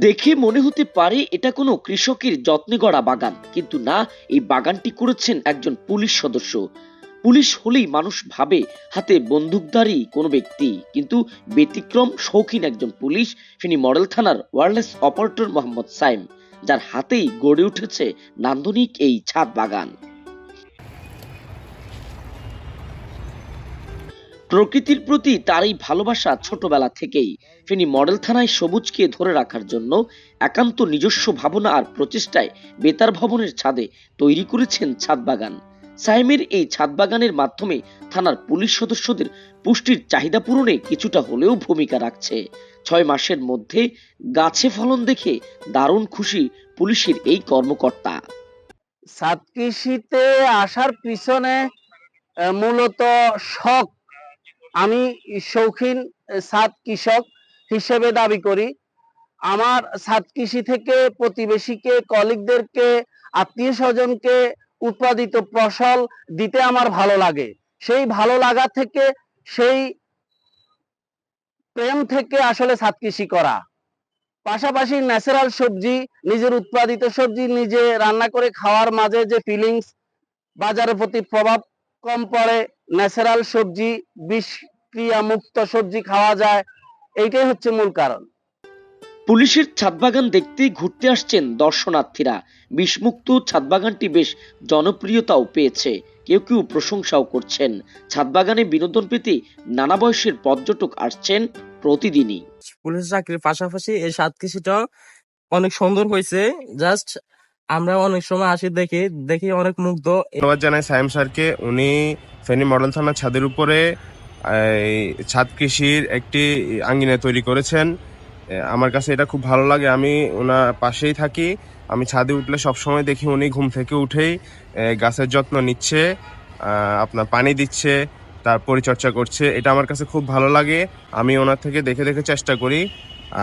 দেখে মনে হতে পারে এটা কোনো কৃষকের যত্নে গড়া বাগান, কিন্তু না, এই বাগানটি করেছেন একজন পুলিশ সদস্য। পুলিশ হলেই মানুষ ভাবে হাতে বন্দুকধারী কোনো ব্যক্তি, কিন্তু ব্যতিক্রম শৌখিন একজন পুলিশ, ফেনী মডেল থানার ওয়্যারলেস অপারেটর মোহাম্মদ সাইম, যার হাতেই গড়ে উঠেছে নান্দনিক এই ছাদ বাগান। প্রকৃতির প্রতি তার এই ভালোবাসা ছোটবেলা থেকেই। ফেনী মডেল থানায় সবুজকে ধরে রাখার জন্য একান্ত নিজস্ব ভাবনা আর প্রচেষ্টায় বেতার ভবনের ছাদে তৈরি করেছেন ছাদ বাগান। সাইমের এই ছাদ বাগানের মাধ্যমে থানার পুলিশ সদস্যদের পুষ্টির চাহিদা পূরণে কিছুটা হলেও ভূমিকা রাখছে। 6 মাসের মধ্যে গাছে ফলন দেখে দারুণ খুশি পুলিশের এই কর্মকর্তা। ছাদ কৃষিতে আসার পিছনে মূলত শখ। আমি শৌখিন ছাদ কৃষক হিসেবে দাবি করি। আমার ছাদ কৃষি থেকে প্রতিবেশীকে, কলিগদেরকে, আত্মীয় স্বজনকে উৎপাদিত ফসল দিতে আমার ভালো লাগে। সেই ভালো লাগা থেকে, সেই প্রেম থেকে আসলে ছাদ কৃষি করা। পাশাপাশি ন্যাচারাল সবজি, নিজের উৎপাদিত সবজি নিজে রান্না করে খাওয়ার মাঝে যে ফিলিংস, বাজারের প্রতি প্রভাব কম পড়ে, ন্যাচারাল সবজি, বিষক্রিয়া মুক্ত সবজি খাওয়া যায়, এইটাই হচ্ছে মূল কারণ। পুলিশের ছাদবাগান দেখতে ঘুরতে আসছেন দর্শনার্থীরা। বিষমুক্ত ছাদবাগানটি বেশ জনপ্রিয়তাও পেয়েছে, কেউ কেউ প্রশংসাও করছেন। ছাদবাগানে বিনোদন পেতে নানা বয়সের পর্যটক আসছেন প্রতিদিনই। পুলিশ চাকরির পাশাপাশি এই ছাদ কৃষিটাও অনেক সুন্দর হয়েছে। জাস্ট আমরা অনেক সময় আসি, দেখি অনেক মুগ্ধ। ধন্যবাদ জানাই সাইম স্যারকে। উনি ফেনী মডেল থানার ছাদের উপরে ছাদ কৃষির একটি আঙ্গিনা তৈরি করেছেন। আমার কাছে এটা খুব ভালো লাগে। আমি ওনার পাশেই থাকি। আমি ছাদে উঠলে সবসময় দেখি উনি ঘুম থেকে উঠেই গাছের যত্ন নিচ্ছে, আপনার পানি দিচ্ছে, তার পরিচর্যা করছে। এটা আমার কাছে খুব ভালো লাগে। আমি ওনার থেকে দেখে দেখে চেষ্টা করি,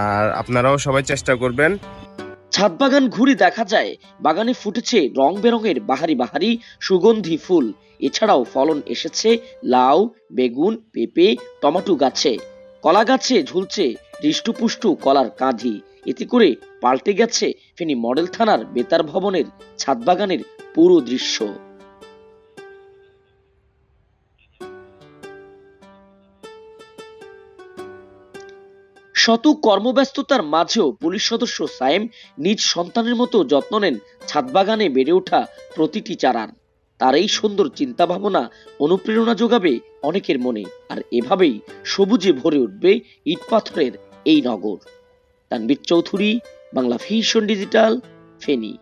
আর আপনারাও সবাই চেষ্টা করবেন। ছাদ বাগান ঘুরে দেখা যায় বাগানে ফুটেছে রং বেরঙের বাহারি বাহারি সুগন্ধি ফুল। এছাড়াও ফলন এসেছে লাউ, বেগুন, পেঁপে, টমেটো গাছে। কলা গাছে ঝুলছে হৃষ্টপুষ্ট কলার কাঁধি। এতে করে পাল্টে গেছে ফেনী মডেল থানার বেতার ভবনের ছাদ বাগানের পুরো দৃশ্য। শত কর্মব্যস্ততার মাঝেও পুলিশ সদস্য সাইম নিজ সন্তানের মতো যত্ন নেন ছাদবাগানে বেড়ে ওঠা প্রতিটি চারার। তার এই সুন্দর চিন্তা ভাবনা অনুপ্রেরণা যোগাবে অনেকের মনে, আর এভাবেই সবুজে ভরে উঠবে ইট পাথরের এই নগর। Tanvir Chowdhury, Bangla vision digital, Feni.